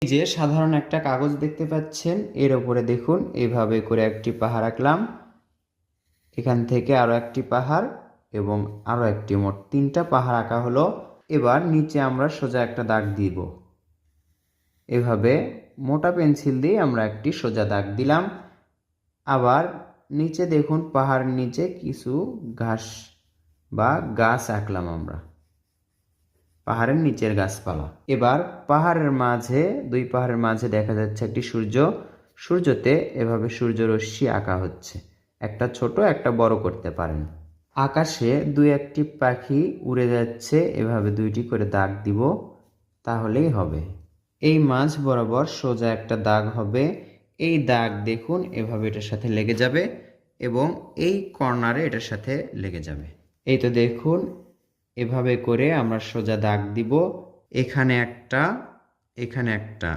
এই যে সাধারণ একটা কাগজ দেখতে পাচ্ছেন, এর উপরে দেখুন এইভাবে করে একটি পাহাড় আঁকলাম, এখান থেকে আরো একটি পাহাড় এবং আরো একটি, মোট 3টা পাহাড় আঁকা হলো। এবার নিচে আমরা সোজা একটা দাগ দিব। এভাবে মোটা পেন্সিল দিয়ে আমরা একটি সোজা দাগ দিলাম। আবার নিচে দেখুন পাহাড়ের নিচে কিছু ঘাস বা গাছ আঁকলাম আমরা, পাহাড়ের নিচের গাছপালা। এবার পাহাড়ের মাঝে, দুই পাহাড়ের মাঝে দেখা যাচ্ছে একটি সূর্য, সূর্যতে এভাবে সূর্য রশ্মি আঁকা হচ্ছে, একটা ছোট একটা বড় করতে পারেন। আকাশে দুই একটি পাখি উড়ে যাচ্ছে, এভাবে 2টি করে দাগ দিব, তাহলেই হবে। এই মাঝ বরাবর সোজা একটা দাগ হবে, এই দাগ দেখুন এভাবে এটার সাথে লেগে যাবে এবং এই কর্নারে এটার সাথে লেগে যাবে। এই তো দেখুন এভাবে করে আমরা সোজা দাগ দিব, এখানে একটা, এখানে একটা।